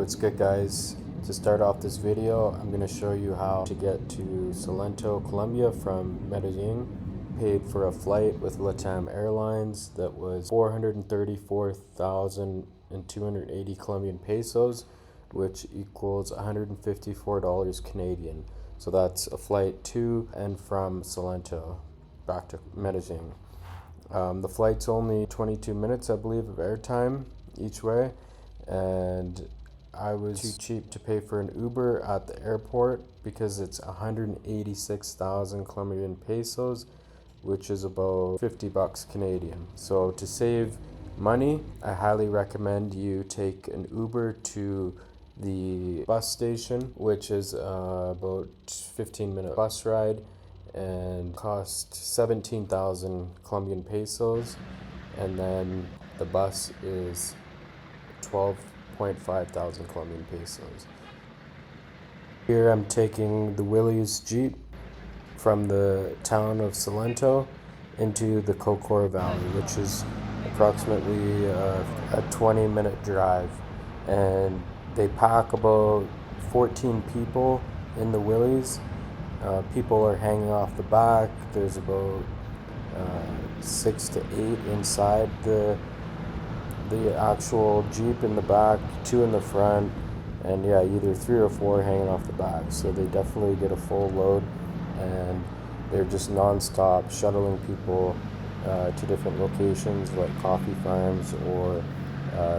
What's good, guys? To start off this video, I'm going to show you how to get to Salento, Colombia from Medellin. Paid for a flight with LATAM Airlines that was 434,280 Colombian pesos, which equals $154 Canadian. So that's a flight to and from Salento back to Medellin. The flight's only 22 minutes, I believe, of airtime each way, and I was too cheap to pay for an Uber at the airport because it's 186,000 Colombian pesos, which is about 50 bucks Canadian. So to save money, I highly recommend you take an Uber to the bus station, which is about 15-minute bus ride, and cost 17,000 Colombian pesos, and then the bus is 12.5 thousand Colombian pesos. Here I'm taking the Willys Jeep from the town of Salento into the Cocora Valley, which is approximately a 20-minute drive, and they pack about 14 people in the Willys. People are hanging off the back. There's about 6 to 8 inside the actual Jeep in the back, 2 in the front, and yeah, either 3 or 4 hanging off the back. So they definitely get a full load, and they're just non-stop shuttling people to different locations like coffee farms or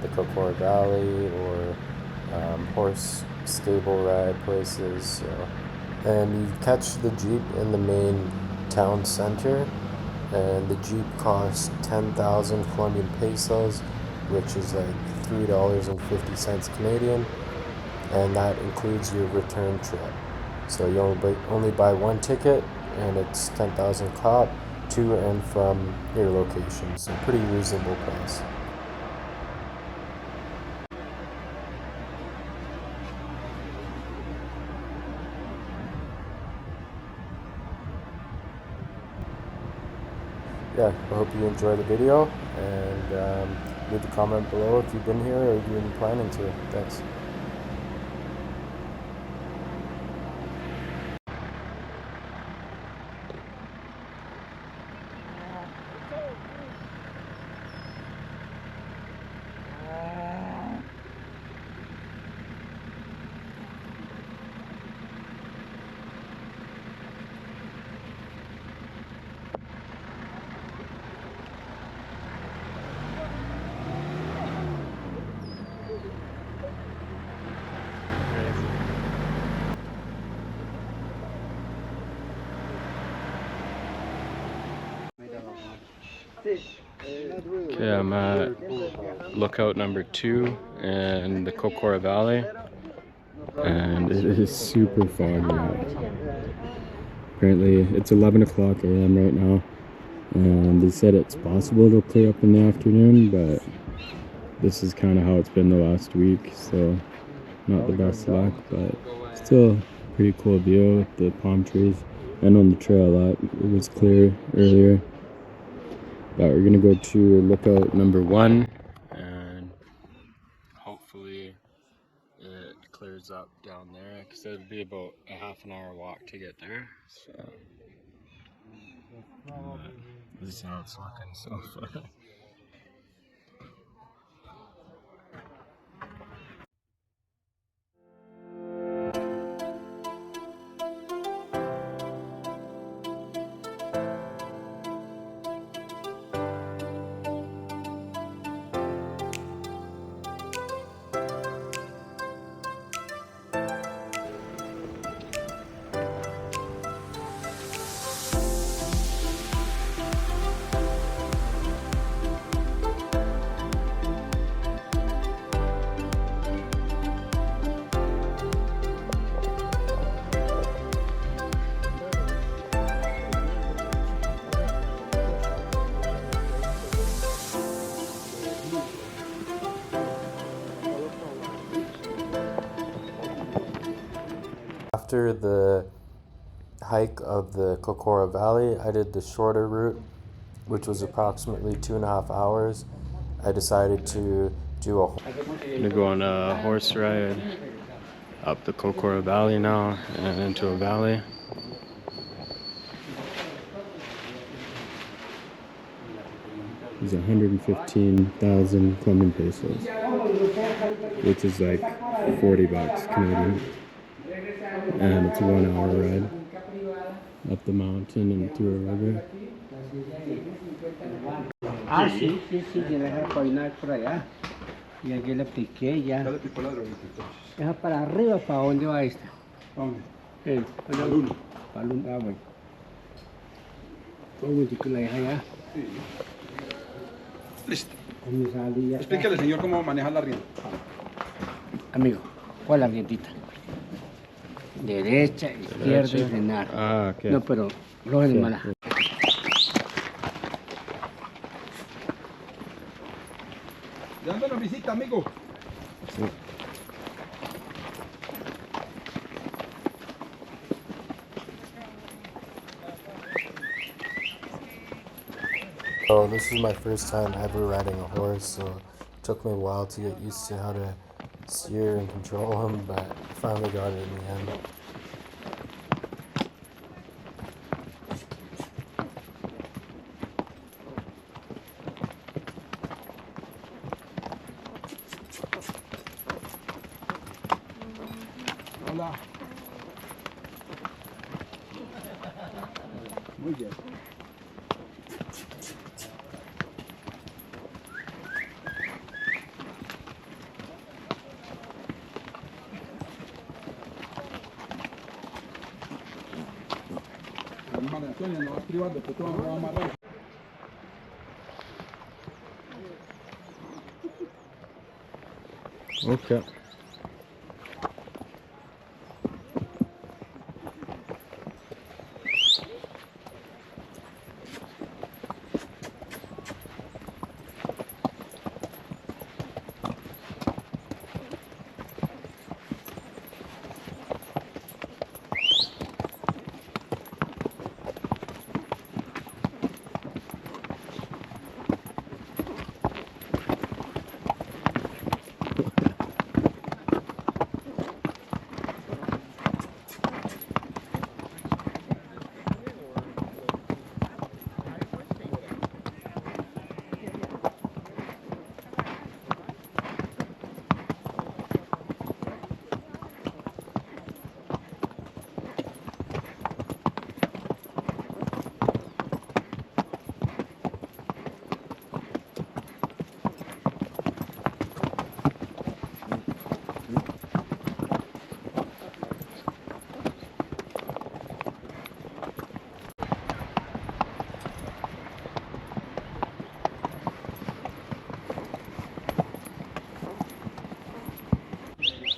the Cocora Valley or horse stable ride places. So. And you catch the Jeep in the main town center, and the Jeep costs 10,000 Colombian pesos, which is like $3.50 Canadian, and that includes your return trip. So you only buy one ticket, and it's 10,000 COP to and from your location. So pretty reasonable price. Yeah, I hope you enjoy the video, and leave a comment below if you've been here or you've been planning to. Thanks. Okay, I'm at lookout number 2 in the Cocora Valley, and it is super foggy out. Apparently it's 11 o'clock a.m. right now, and they said it's possible it'll clear up in the afternoon, but this is kind of how it's been the last week, so not the best luck, but still pretty cool view with the palm trees. And on the trail it was clear earlier. But we're gonna go to lookout number 1, and hopefully it clears up down there, because it'd be about a half an hour walk to get there. So this is how it's looking so far. After the hike of the Cocora Valley, I did the shorter route, which was approximately 2.5 hours. I decided to do a. I'm gonna go on a horse ride up the Cocora Valley now and into a valley. It's 115,000 Colombian pesos, which is like 40 bucks Canadian. And it's a 1 hour ride up the mountain and through a river. Ah, sí, yo la dejé peinar por allá. Y aquí le piqué ya. ¿Ya le picó la droguita entonces? Deja para arriba, ¿para dónde va esta? ¿Dónde? Para el 1. Para el 1, ah, bueno. Un momentico la deja allá. Sí. Listo. Explíquele, señor, cómo manejar la rienda. Amigo, ¿cuál es la riendita? Derecha, izquierda y frenar. Ah, ok. No, pero lo de mala. ¿De dónde nos visita, amigo? Sí. So this is my first time ever riding a horse, so it took me a while to get used to how to steer and control him, but I finally got it in the end. Hola. Muy bien. Okay.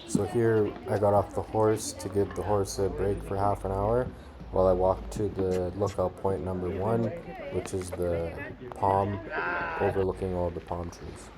So here I got off the horse to give the horse a break for half an hour while I walked to the lookout point number 1, which is the palm overlooking all the palm trees.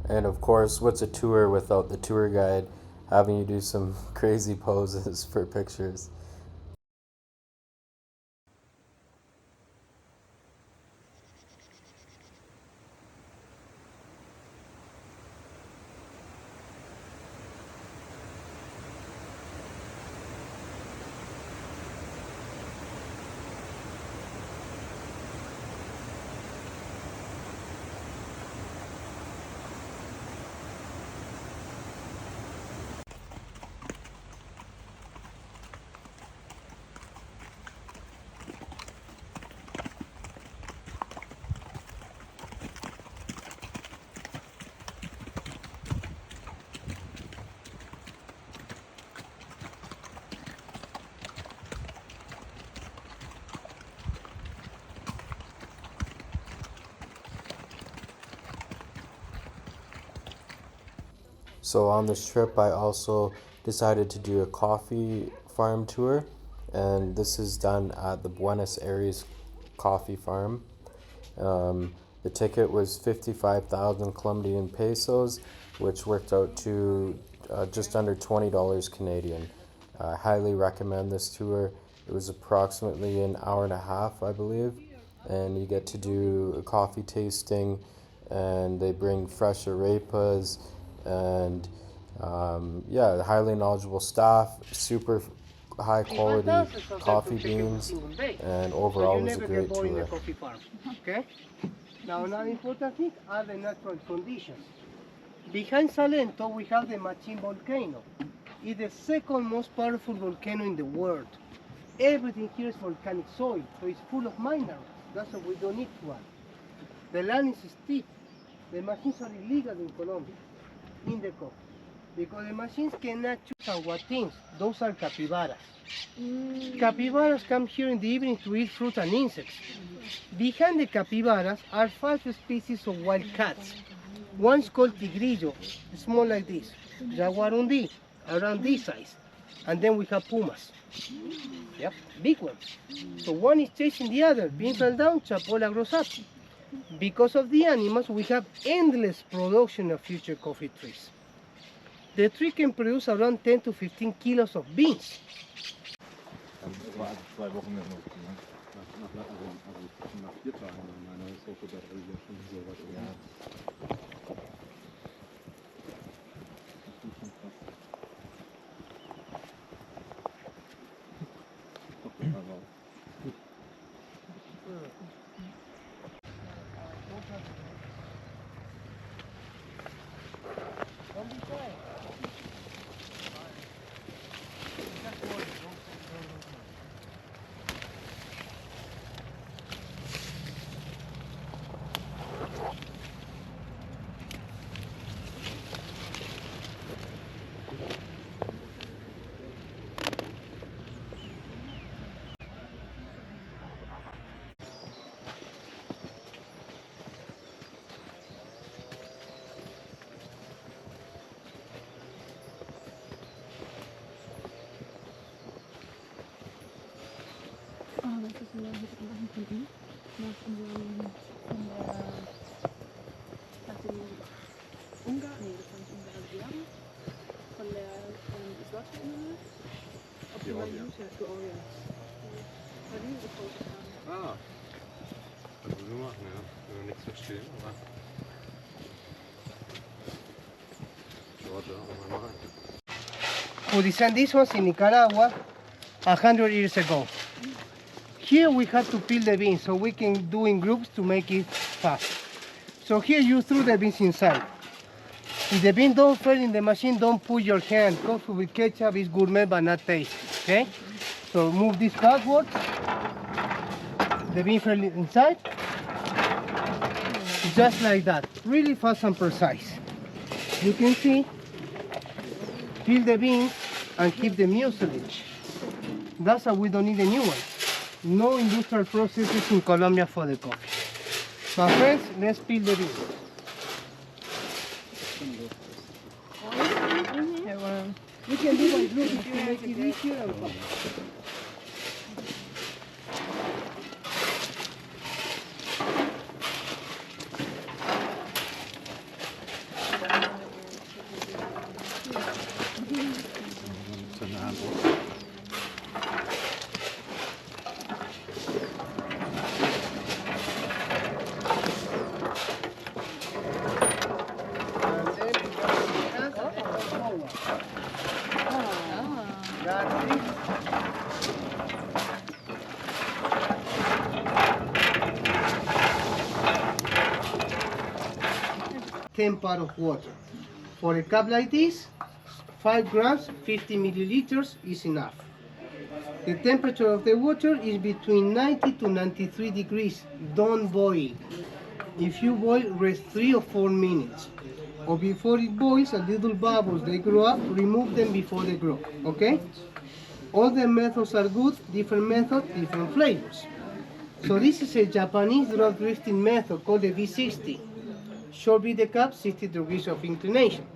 And of course, what's a tour without the tour guide having you do some crazy poses for pictures? So on this trip, I also decided to do a coffee farm tour, and this is done at the Buenos Aires coffee farm. The ticket was 55,000 Colombian pesos, which worked out to just under $20 Canadian. I highly recommend this tour. It was approximately an hour and a half, I believe, and you get to do a coffee tasting, and they bring fresh arepas, and yeah, highly knowledgeable staff, super high quality coffee beans, and overall it was a great tour. Okay? Now, another important thing are the natural conditions. Behind Salento, we have the Machín volcano. It's the second most powerful volcano in the world. Everything here is volcanic soil, so it's full of minerals. That's why we don't need to add. The land is steep. The machines are illegal in Colombia, in the coast, because the machines cannot choose our things. Those are capybaras. Capybaras come here in the evening to eat fruit and insects. Behind the capybaras are 5 species of wild cats. One's called tigrillo, small like this. Jaguarundi, around this size. And then we have pumas. Yep, big ones. So one is chasing the other. Bean fell down, chapola grows up. Because of the animals, we have endless production of future coffee trees. The tree can produce around 10 to 15 kilos of beans. Nach 4 Tagen meine Sofa-Batterie ja schon so weit oben. Das ist eine Sachen von ihm, nach unserem, nach dem Ungarn, nee, das war nicht Ungarn, Serbien, von der Islotscheninsel, auf die man Georgien. Weil die gepostet haben. Ah, das müssen wir machen, ja. Wenn wir nichts verstehen, aber. Georgia, mal rein. Who designed these ones in Nicaragua 100 years ago. Here we had to peel the beans, so we can do in groups to make it fast. So here you threw the beans inside. If the bean don't fall in the machine, don't put your hand. Coffee with ketchup is gourmet but not tasty. Okay? So move this backwards. The bean fell inside. Just like that. Really fast and precise. You can see, peel the beans and keep the mucilage. That's why we don't need a new one. No industrial processes in Colombia for the coffee. My friends, let's peel the beans. You can do one group to make it easier and fast. Part of water. For a cup like this, 5 grams, 50 milliliters is enough. The temperature of the water is between 90 to 93 degrees. Don't boil. If you boil, rest 3 or 4 minutes. Or before it boils, a little bubbles, they grow up, remove them before they grow, okay? All the methods are good, different methods, different flavors. So this is a Japanese drop drifting method called the V60. Short beat the cup, 60 degrees of inclination.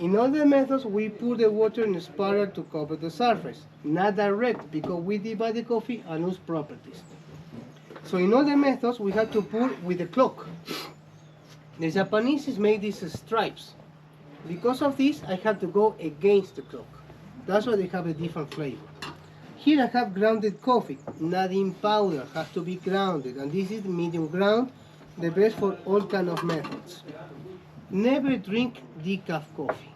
In all the methods, we pour the water in a spiral to cover the surface, not direct, because we divide the coffee and lose properties. So in all the methods, we have to pour with the clock. The Japanese made these stripes. Because of this, I have to go against the clock. That's why they have a different flavor. Here I have grounded coffee, not in powder, has to be grounded, and this is medium ground, the best for all kind of methods. Never drink decaf coffee.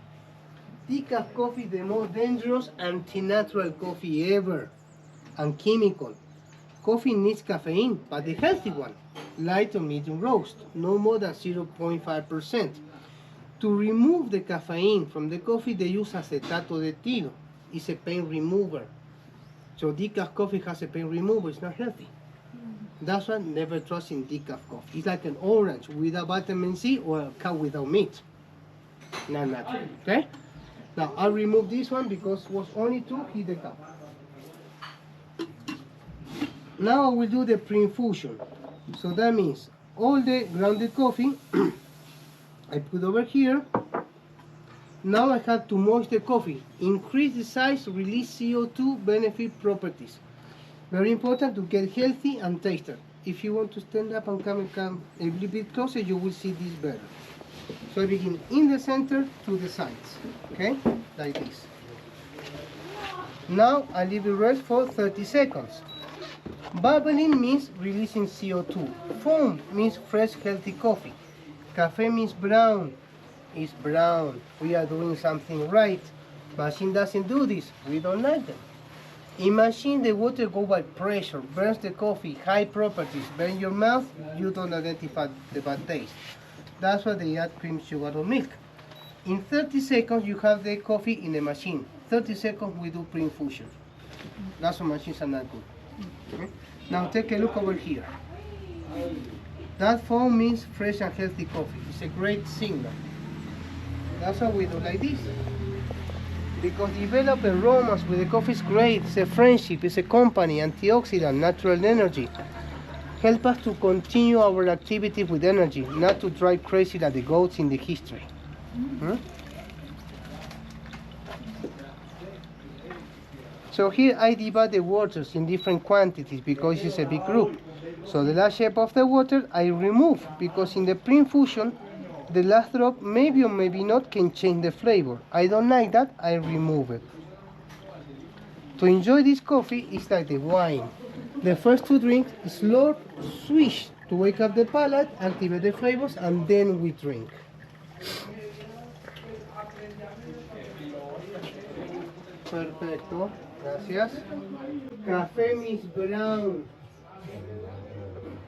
Decaf coffee is the most dangerous anti-natural coffee ever, and chemical. Coffee needs caffeine, but the healthy one, light or medium roast, no more than 0.5%. To remove the caffeine from the coffee, they use acetato de tilo. It's a pain remover. So decaf coffee has a pain remover, it's not healthy. That's why never trust in decaf coffee. It's like an orange without vitamin C or a cow without meat. Not natural, okay? Now I'll remove this one because it was only to heat the cup. Now I will do the pre-infusion. So that means all the grounded coffee I put over here. Now I have to moist the coffee, increase the size, release CO2, benefit properties. Very important to get healthy and taster. If you want to stand up and come a little bit closer, you will see this better. So I begin in the center to the sides, okay, like this. Now I leave it rest for 30 seconds. Bubbling means releasing CO2. Foam means fresh, healthy coffee. Cafe means brown. It's brown. We are doing something right. Machine doesn't do this. We don't like them. In machine, the water goes by pressure, burns the coffee, high properties, burn your mouth, you don't identify the bad taste. That's why they add cream, sugar, or milk. In 30 seconds, you have the coffee in the machine. 30 seconds, we do pre-infusion. That's why machines are not good. Okay? Now take a look over here. That foam means fresh and healthy coffee. It's a great signal. That's why we do like this. Because develop aromas with the coffee is great. It's a friendship, it's a company, antioxidant, natural energy. Help us to continue our activity with energy, not to drive crazy like the goats in the history. So here I divide the waters in different quantities because it's a big group. So the last shape of the water I remove because in the pre-infusion the last drop maybe or maybe not can change the flavor. I don't like that, I remove it. To enjoy this coffee, it's like the wine. The first two drinks, slurp, swish to wake up the palate, activate the flavors, and then we drink. Perfecto, gracias. Café means brown.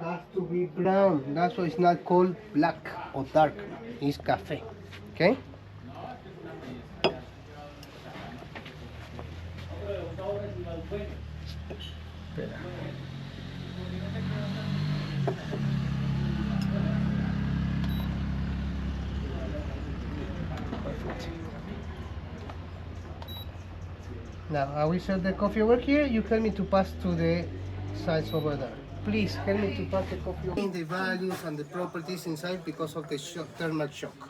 Has to be brown. That's why it's not called black or dark. It's café. Okay? Now I will serve the coffee over here. You help me to pass to the sides over there. Please help me to pass the coffee over. The values and the properties inside because of the thermal shock.